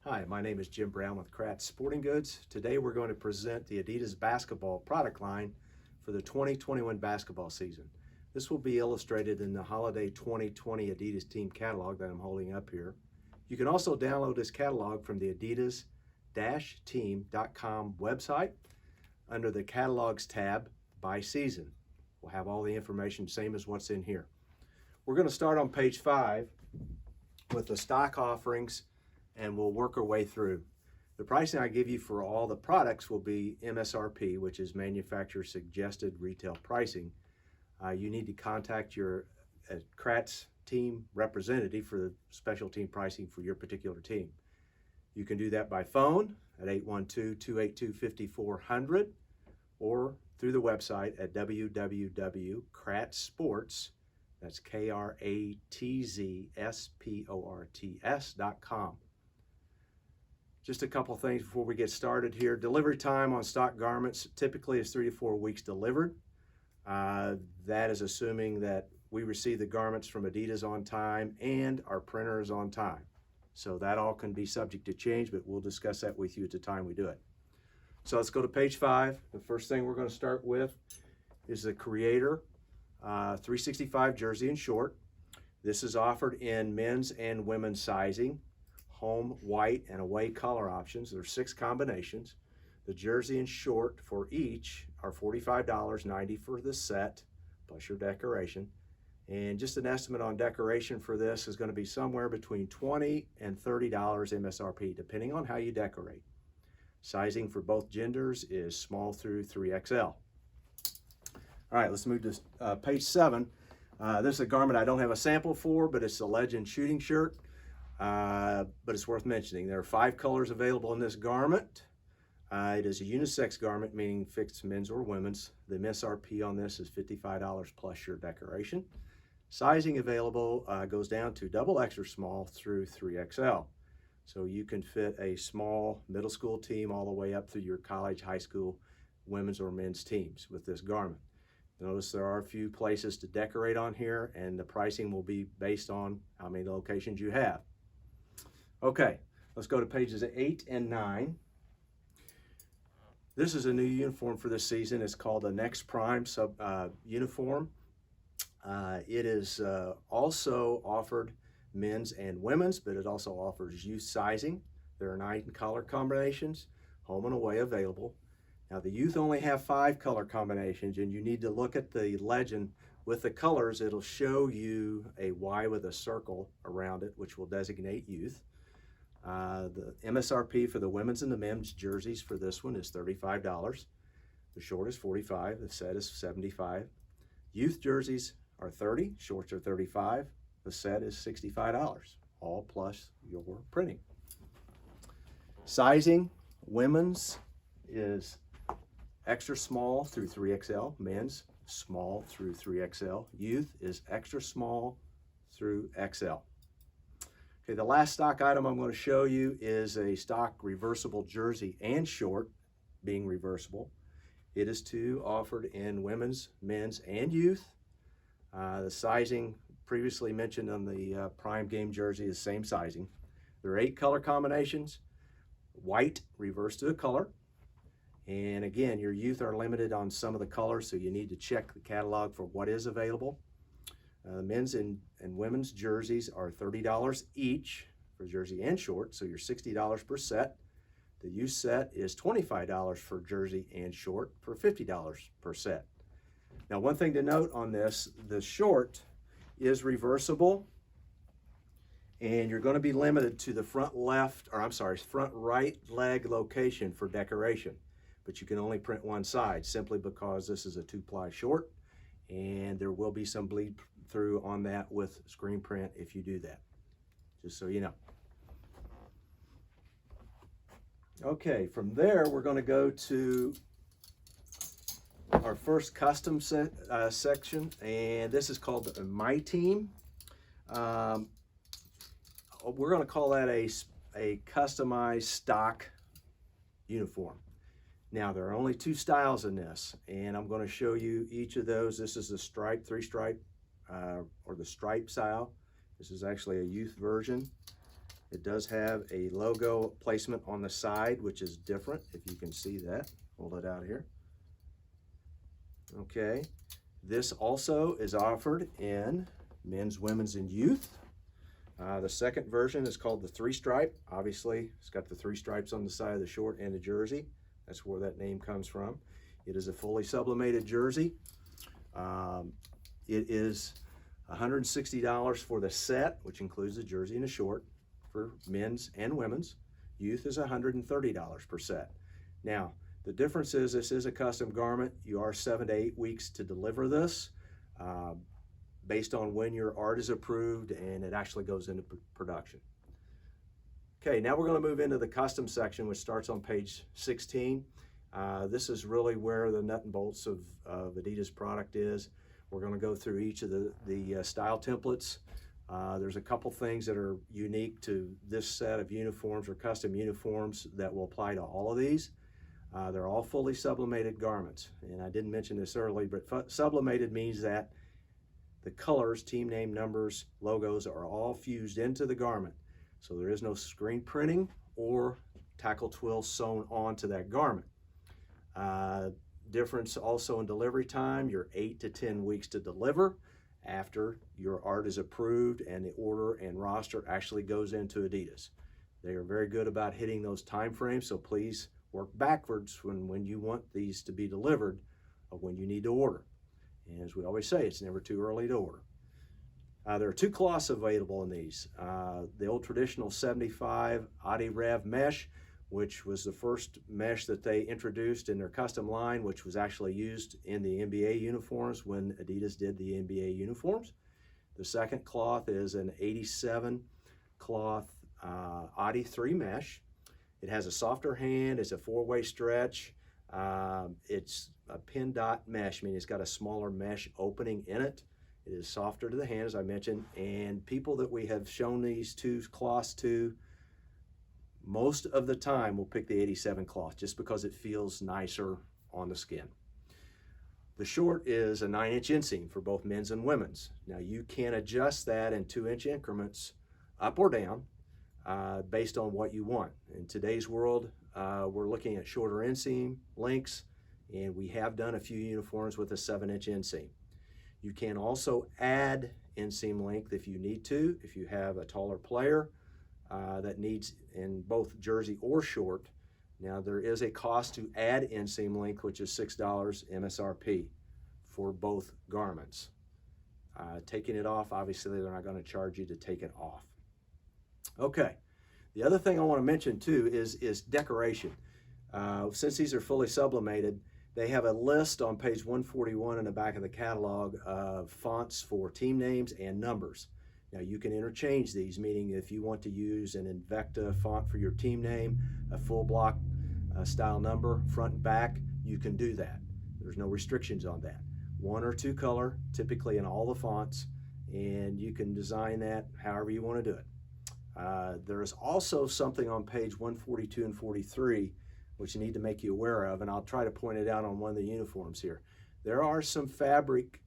Hi, my name is Jim Brown with Kratz Sporting Goods. Today we're going to present the Adidas basketball product line for the 2021 basketball season. This will be illustrated in the Holiday 2020 Adidas Team catalog that I'm holding up here. You can also download this catalog from the Adidas-Team.com website under the Catalogs tab by season. We'll have all the information same as what's in here. We're going to start on page 5 with the stock offerings, and we'll work our way through. The pricing I give you for all the products will be MSRP, which is manufacturer suggested retail pricing. You need to contact your Kratz team representative for the special team pricing for your particular team. You can do that by phone at 812-282-5400 or through the website at www.kratzsports, that's KRATZSPORTS.com. Just a couple things before we get started here. Delivery time on stock garments typically is 3 to 4 weeks delivered. That is assuming that we receive the garments from Adidas on time and our printer is on time. So that all can be subject to change, but we'll discuss that with you at the time we do it. So let's go to page 5. The first thing we're going to start with is the Creator 365 jersey in short. This is offered in men's and women's sizing. Home, white, and away color options. There are 6 combinations. The jersey and short for each are $45.90 for the set, plus your decoration. And just an estimate on decoration for this is going to be somewhere between $20 and $30 MSRP, depending on how you decorate. Sizing for both genders is small through 3XL. All right, let's move to page 7. This is a garment I don't have a sample for, but it's a Legend shooting shirt. But it's worth mentioning. There are 5 colors available in this garment. It is a unisex garment, meaning fixed men's or women's. The MSRP on this is $55 plus your decoration. Sizing available goes down to double extra small through 3XL. So you can fit a small middle school team all the way up through your college, high school, women's or men's teams with this garment. Notice there are a few places to decorate on here, and the pricing will be based on how many locations you have. Okay, let's go to pages 8 and 9. This is a new uniform for this season. It's called the Next Prime uniform. It is also offered men's and women's, but it also offers youth sizing. There are 9 color combinations, home and away available. Now the youth only have 5 color combinations, and you need to look at the legend with the colors. It'll show you a Y with a circle around it, which will designate youth. The MSRP for the women's and the men's jerseys for this one is $35. The short is $45, the set is $75. Youth jerseys are $30, shorts are $35, the set is $65, all plus your printing. Sizing, women's is extra small through 3XL, men's small through 3XL, youth is extra small through XL. Okay, the last stock item I'm going to show you is a stock reversible jersey and short, being reversible. It is too offered in women's, men's, and youth. The sizing previously mentioned on the Prime Game jersey is same sizing. There are 8 color combinations. White, reverse to a color. And again, your youth are limited on some of the colors, so you need to check the catalog for what is available. Men's and women's jerseys are $30 each for jersey and short, so you're $60 per set. The youth set is $25 for jersey and short for $50 per set. Now, one thing to note on this, the short is reversible, and you're going to be limited to the front right leg location for decoration, but you can only print one side simply because this is a 2-ply short, and there will be some bleed through on that with screen print if you do that, just so you know. Okay, from there we're going to go to our first custom section, and this is called My Team. We're going to call that a customized stock uniform. Now, there are only 2 styles in this, and I'm going to show you each of those. This is the stripe, 3-stripe, or the stripe style. This is actually a youth version. It does have a logo placement on the side, which is different, if you can see that. Hold it out here. Okay, this also is offered in men's, women's, and youth. The second version is called the 3-stripe. Obviously, it's got the 3 stripes on the side of the short and the jersey. That's where that name comes from. It is a fully sublimated jersey. It is $160 for the set, which includes the jersey and the short for men's and women's. Youth is $130 per set. Now, the difference is this is a custom garment. You are 7 to 8 weeks to deliver this based on when your art is approved and it actually goes into production. Okay, now we're going to move into the custom section, which starts on page 16. This is really where the nut and bolts of Adidas product is. We're going to go through each of the style templates. There's a couple things that are unique to this set of uniforms or custom uniforms that will apply to all of these. They're all fully sublimated garments, and I didn't mention this earlier, but sublimated means that the colors, team name, numbers, logos are all fused into the garment. So there is no screen printing or tackle twill sewn onto that garment. Difference also in delivery time. You're 8 to 10 weeks to deliver after your art is approved and the order and roster actually goes into Adidas. They are very good about hitting those time frames, so please work backwards when you want these to be delivered of when you need to order. And as we always say, it's never too early to order. There are 2 cloths available in these. The old traditional 75 Adirev mesh, which was the first mesh that they introduced in their custom line, which was actually used in the NBA uniforms when Adidas did the NBA uniforms. The second cloth is an 87 cloth Adi 3 mesh. It has a softer hand, it's a 4-way stretch. It's a pin dot mesh, meaning it's got a smaller mesh opening in it. It is softer to the hand, as I mentioned, and people that we have shown these 2 cloths to, most of the time will pick the 87 cloth just because it feels nicer on the skin. The short is a 9-inch inseam for both men's and women's. Now you can adjust that in 2-inch increments up or down based on what you want. In today's world, we're looking at shorter inseam lengths, and we have done a few uniforms with a 7-inch inseam. You can also add inseam length if you need to, if you have a taller player that needs in both jersey or short. Now there is a cost to add inseam length, which is $6 MSRP for both garments. Taking it off, obviously they're not going to charge you to take it off. Okay, the other thing I want to mention too is decoration. Since these are fully sublimated, they have a list on page 141 in the back of the catalog of fonts for team names and numbers. Now you can interchange these, meaning if you want to use an Invicta font for your team name, a full block style number, front and back, you can do that. There's no restrictions on that. 1 or 2 color, typically in all the fonts, and you can design that however you want to do it. There is also something on page 142 and 43 which you need to make you aware of, and I'll try to point it out on one of the uniforms here. There are some fabric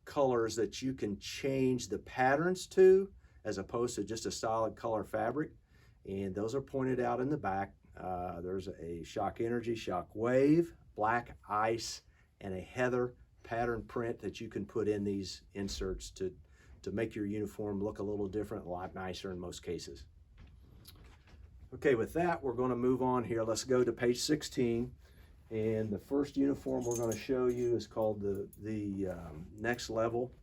colors that you can change the patterns to as opposed to just a solid color fabric, and those are pointed out in the back. There's a Shock Energy, Shock Wave, Black Ice, and a Heather pattern print that you can put in these inserts to make your uniform look a little different, a lot nicer in most cases. Okay, with that, we're going to move on here. Let's go to page 16. And the first uniform we're going to show you is called the Next Level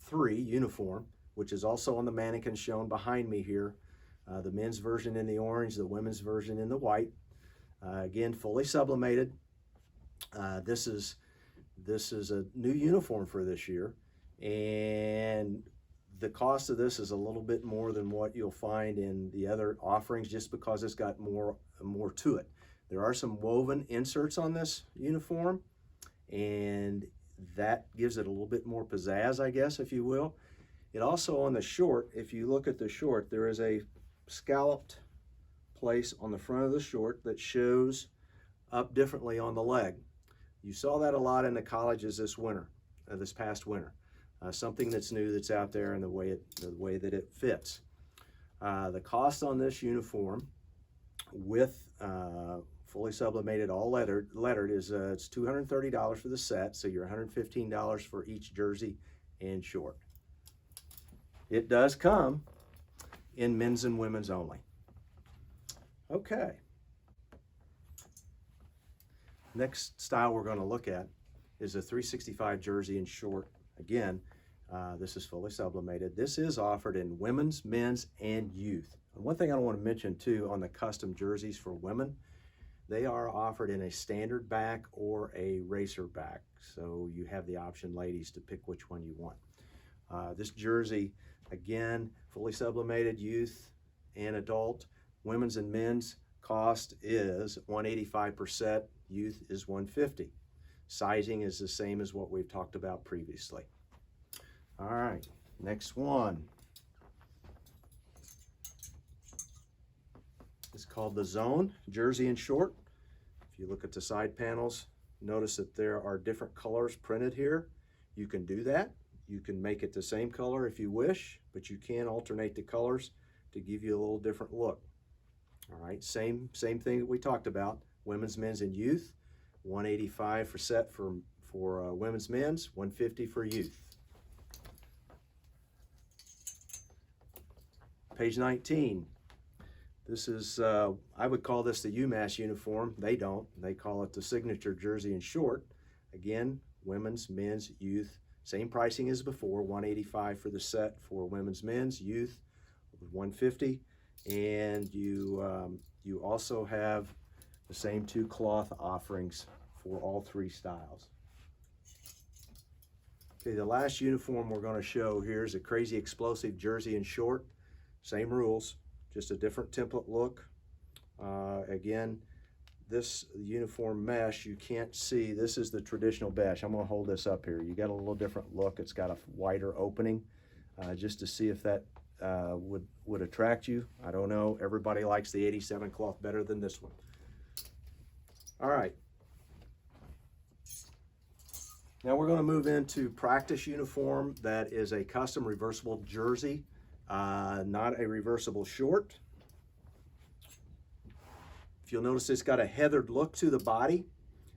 3 uniform, which is also on the mannequin shown behind me here. The men's version in the orange, the women's version in the white. Again, fully sublimated. This is a new uniform for this year, and the cost of this is a little bit more than what you'll find in the other offerings just because it's got more to it. There are some woven inserts on this uniform, and that gives it a little bit more pizzazz, I guess, if you will. It also, on the short, if you look at the short, there is a scalloped place on the front of the short that shows up differently on the leg. You saw that a lot in the colleges this past winter. Something that's new that's out there and the way that it fits. The cost on this uniform with fully sublimated, all lettered is it's $230 for the set, so you're $115 for each jersey and short. It does come in men's and women's only. Okay. Next style we're going to look at is a 365 jersey in short. Again, this is fully sublimated. This is offered in women's, men's, and youth. And one thing I want to mention too on the custom jerseys for women, they are offered in a standard back or a racer back. So you have the option, ladies, to pick which one you want. This jersey, again, fully sublimated, youth and adult. Women's and men's cost is $185 per set. Youth is $150. Sizing is the same as what we've talked about previously. All right, next one. It's called the Zone jersey in short. If you look at the side panels, notice that there are different colors printed here. You can do that. You can make it the same color if you wish, but you can alternate the colors to give you a little different look. All right, same thing that we talked about. Women's, men's, and youth. $185 for set for women's, men's. $150 for youth. Page 19. This is, I would call this the UMass uniform. They don't. They call it the signature jersey in short. Again, women's, men's, youth. Same pricing as before, $185 for the set for women's, men's, youth, $150. And you also have the same two cloth offerings for all three styles. Okay, the last uniform we're going to show here is a crazy explosive jersey in short. Same rules, just a different template look. Again, this uniform mesh, you can't see. This is the traditional mesh. I'm going to hold this up here. You got a little different look. It's got a wider opening just to see if that would attract you. I don't know. Everybody likes the 87 cloth better than this one. All right. Now we're going to move into practice uniform that is a custom reversible jersey, not a reversible short. If you'll notice, it's got a heathered look to the body.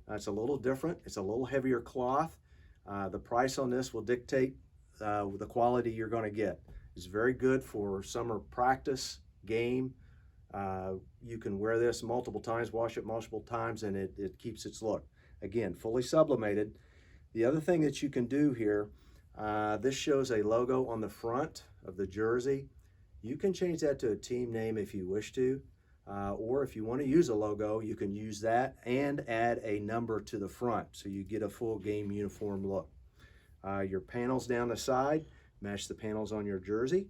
It's a little different. It's a little heavier cloth. The price on this will dictate the quality you're going to get. It's very good for summer practice, game. You can wear this multiple times, wash it multiple times, and it keeps its look. Again, fully sublimated. The other thing that you can do here, this shows a logo on the front of the jersey. You can change that to a team name if you wish to, or if you want to use a logo, you can use that and add a number to the front so you get a full game uniform look. Your panels down the side match the panels on your jersey.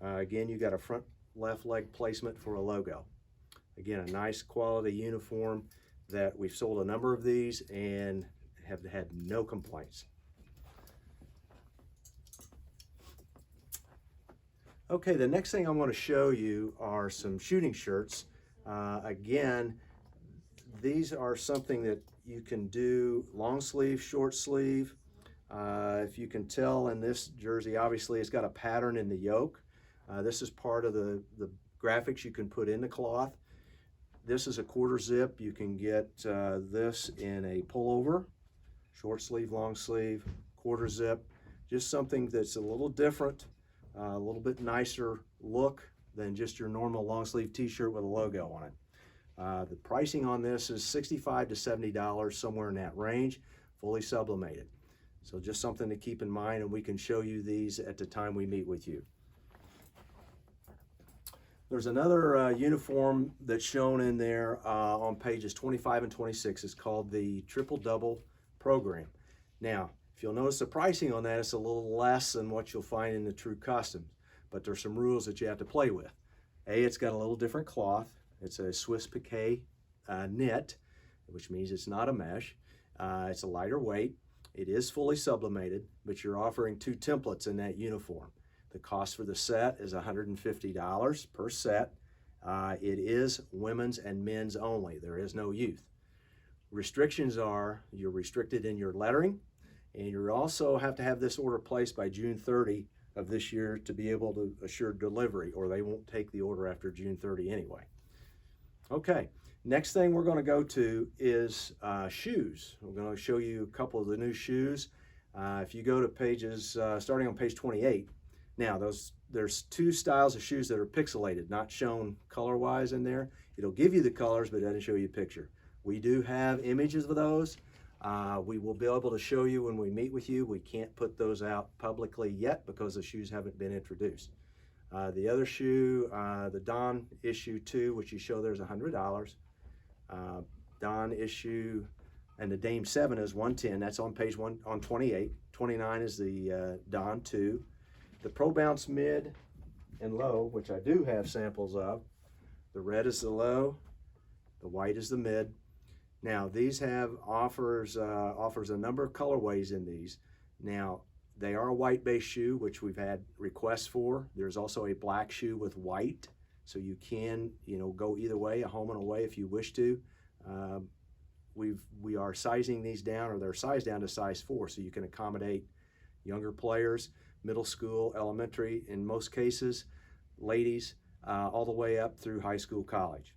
Again, you got a front left leg placement for a logo. Again, a nice quality uniform that we've sold a number of these and have had no complaints. Okay, the next thing I'm going to show you are some shooting shirts. Again, these are something that you can do long sleeve, short sleeve. If you can tell in this jersey, obviously it's got a pattern in the yoke. This is part of the graphics you can put in the cloth. This is a quarter zip. You can get this in a pullover, short sleeve, long sleeve, quarter zip. Just something that's a little different, a little bit nicer look than just your normal long sleeve t-shirt with a logo on it. The pricing on this is $65 to $70, somewhere in that range, fully sublimated. So just something to keep in mind, and we can show you these at the time we meet with you. There's another uniform that's shown in there on pages 25 and 26. It's called the Triple Double Program. Now, if you'll notice the pricing on that, it's a little less than what you'll find in the true customs, but there's some rules that you have to play with. It's got a little different cloth. It's a Swiss piqué knit, which means it's not a mesh. It's a lighter weight. It is fully sublimated, but you're offering two templates in that uniform. The cost for the set is $150 per set. It is women's and men's only. There is no youth. Restrictions are you're restricted in your lettering, and you also have to have this order placed by June 30 of this year to be able to assure delivery, or they won't take the order after June 30 anyway. Okay, next thing we're going to go to is shoes. We're going to show you a couple of the new shoes. If you go to pages, starting on page 28, now there's two styles of shoes that are pixelated, not shown color-wise in there. It'll give you the colors, but it doesn't show you a picture. We do have images of those. We will be able to show you when we meet with you. We can't put those out publicly yet because the shoes haven't been introduced. The other shoe, the Don issue 2, which you show there's $100. Don issue, and the Dame 7 is $110. That's on page 28. 29 is the Don 2. The Pro Bounce mid and low, which I do have samples of. The red is the low, the white is the mid. Now these have offers a number of colorways in these. Now they are a white base shoe, which we've had requests for. There's also a black shoe with white, so you can go either way, a home and away if you wish to. We are sizing these down, or they're sized down to size 4, so you can accommodate younger players, middle school, elementary, in most cases, ladies, all the way up through high school, college.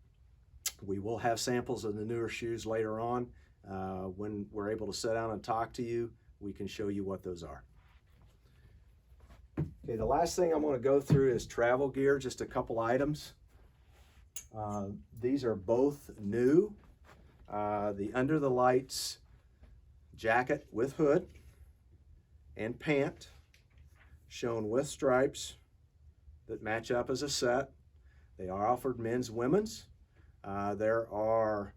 We will have samples of the newer shoes later on. When we're able to sit down and talk to you, we can show you what those are. Okay, the last thing I'm going to go through is travel gear, just a couple items. These are both new. The Under the Lights jacket with hood and pant, shown with stripes that match up as a set. They are offered men's, women's. There are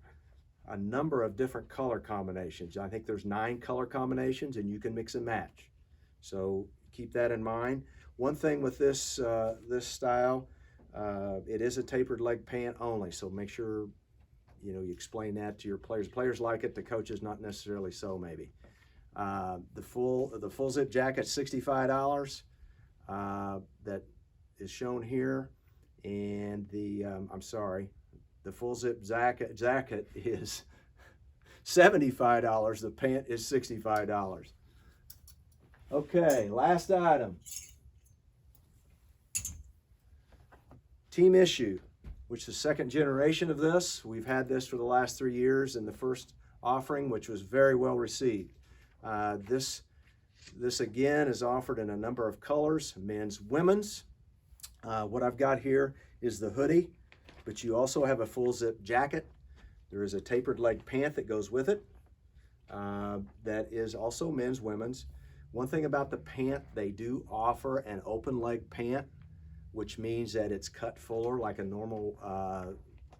a number of different color combinations. I think there's 9 color combinations, and you can mix and match. So keep that in mind. One thing with this this style, it is a tapered leg pant only, so make sure you explain that to your players. Players like it, the coaches not necessarily so maybe. The full zip jacket, $65. That is shown here, and the the full zip jacket is $75. The pant is $65. Okay, last item. Team issue, which is the second generation of this. We've had this for the last 3 years in the first offering, which was very well received. This again is offered in a number of colors, men's, women's. What I've got here is the hoodie, but you also have a full zip jacket. There is a tapered leg pant that goes with it. That is also men's, women's. One thing about the pant, they do offer an open leg pant, which means that it's cut fuller like a normal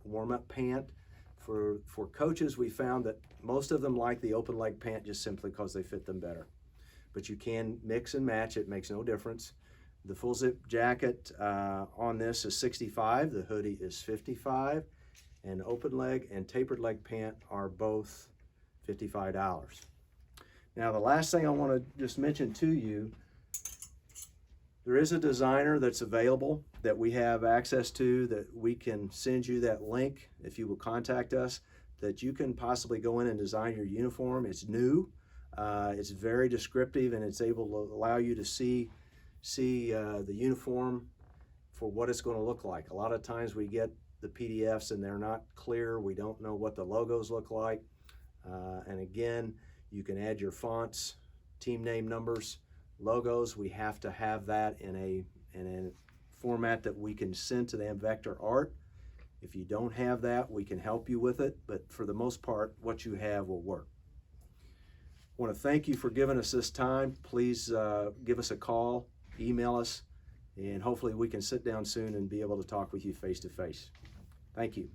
warm-up pant. For coaches, we found that most of them like the open leg pant just simply because they fit them better. But you can mix and match, it makes no difference. The full zip jacket on this is $65, the hoodie is $55, and open leg and tapered leg pant are both $55. Now the last thing I want to just mention to you, there is a designer that's available that we have access to, that we can send you that link if you will contact us, that you can possibly go in and design your uniform. It's new, it's very descriptive, and it's able to allow you to see the uniform for what it's going to look like. A lot of times we get the PDFs and they're not clear. We don't know what the logos look like. And again, you can add your fonts, team name numbers, logos. We have to have that in a format that we can send to them, vector art. If you don't have that, we can help you with it, but for the most part, what you have will work. I want to thank you for giving us this time. Please give us a call, email us, and hopefully we can sit down soon and be able to talk with you face to face. Thank you.